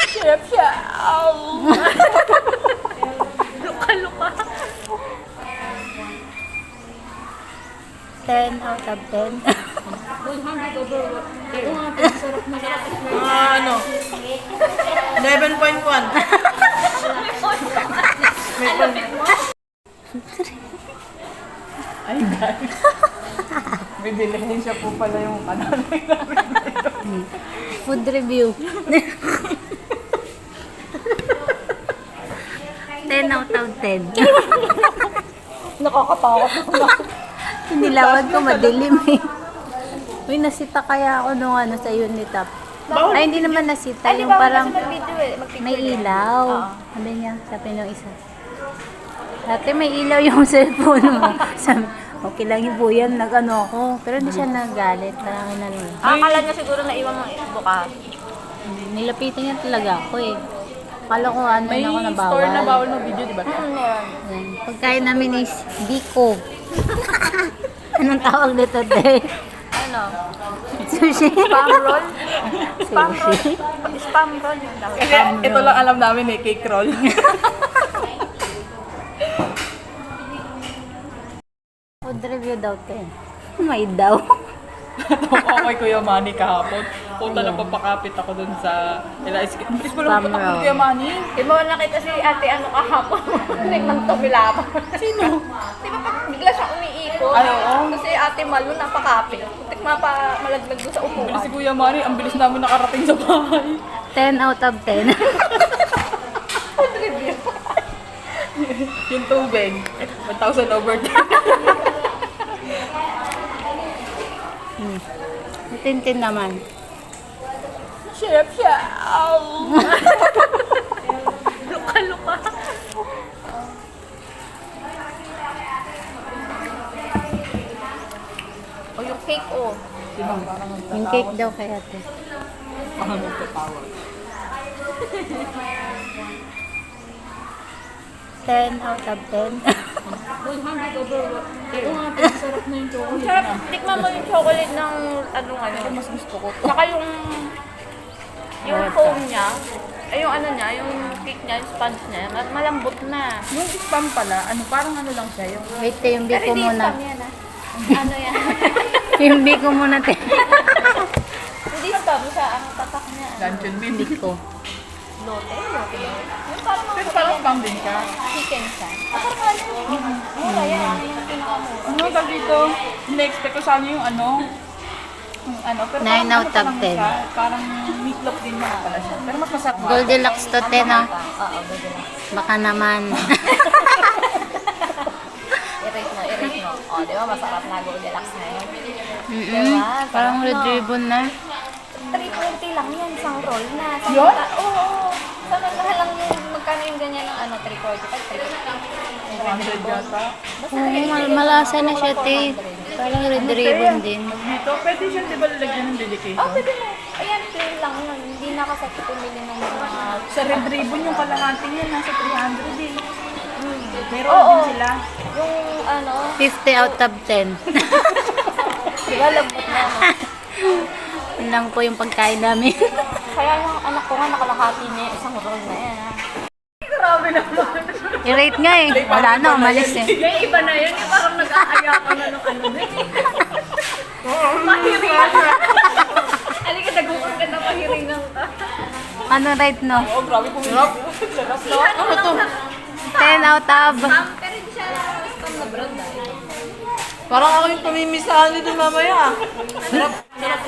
Chef siya. Luka-luka. 10 out of 10. Ano? 11.1. Ay, guys. Bibili din siya po pala yung kanal. Food review. 10 out of 10. Nakakatakot na. Nilawad ko, madilim eh. Uy, nasita kaya ako nung ano sa Unitap. Ay, hindi naman nasita. Yung parang may ilaw. Sabi niya, sabi nung isa. Ate, may ilaw yung cellphone mo. Sabi, okay lang yung buyan, nag-ano ako. Pero hindi siya nagalit. Parang inano. Akala niya siguro na iwan mo bukas. Nilapitan niya talaga ako eh. Akala ko ano May na ako na bawal. store na bawal na video, di ba? Yan. Pagkain namin is biko. Anong tawag nito, te? Ano? Sushi. Spam roll? Spam roll. Sushi. Spam roll yung tawag. Kasi ito lang alam namin eh, cake roll. Food review daw, te. May daw. Ako kay Kuya Manny kahapon. Punta na papakapit ako dun sa... Bilis mo lang Spam punta roll. kay Kuya Manny. Di ba nakita si ate ano kahapon? Nagmang tumilapa. Sino? Di ba pag bigla siya umiikot? Ay, oo. Kasi ate Malu napakapit. Putik malaglag doon sa Bilis upuan. si Kuya Manny, ang bilis namin nakarating sa bahay. 10 out of 10. Food review. Yung tubig, 1,000 over 10. Tintin naman. Chef siya. Luka-luka. O yung cake oh. Yung cake daw kaya, te. Parang magtatawag. 10 out of 10. Sarap na yung chocolate. Sarap, tikman mo yung chocolate ng anong ano. Mas gusto ko. Saka yung foam niya, ay yung ano niya, yung cake niya, yung sponge niya, malambot na. Yung spam pala, ano, parang ano lang siya, yung... Wait, te, yung biko hindi muna. spam yan ah. Ano yan? Yung biko muna, te. Hindi spam siya, ang tatak niya. Luncheon meat. Biko. Lote. Yung parang Pero parang spam din siya. chicken siya. Parang ano, mura yan. Yung pinakamura. Ano tawag dito? Ina-expect ko sana yung ano, yung ano, pero 9 parang out ano pa of lang 10. siya, parang meatloaf din naman pala siya. Pero mas masarap. Goldilocks to, te, no? Oo, Goldilocks. Baka naman. I-rate mo, i-rate mo. O, di ba masarap na Goldilocks na yun? Mm-mm. Parang red ribbon na. 320 lang yan, isang roll na. Yun? Oo. Sa mahal lang yung magkano yung ganyan ng ano, 340, 100 yata. Oo, malasa na siya, te. Parang red ribbon din. Dito, pwede siya di ba lalagyan ng dedication? Oh, pwede mo. Ayan, plain lang yun. Hindi na kasi pumili ng mga... Sa red ribbon yung kalahati niya, nasa 300 eh. Meron Oo. din sila. Yung ano, 50 out of 10. di ba lambot na ano? Yun lang po yung pagkain namin. Kaya yung anak ko nga nakalahati niya isang roll na yan. Grabe naman. I-rate nga eh. Wala na, umalis eh. Yung iba na yun, yung parang nag-aaya ka na ng ano na Mahiringan ka. Halika, nagukong ka na mahiringan ka. Ano rate, no? Oh, grabe kung sarap. Sarap no? Ano to? 10 out of... Pero hindi siya spam na brand ah. Parang ako yung pamimisahan nito mamaya. Sarap. Sarap.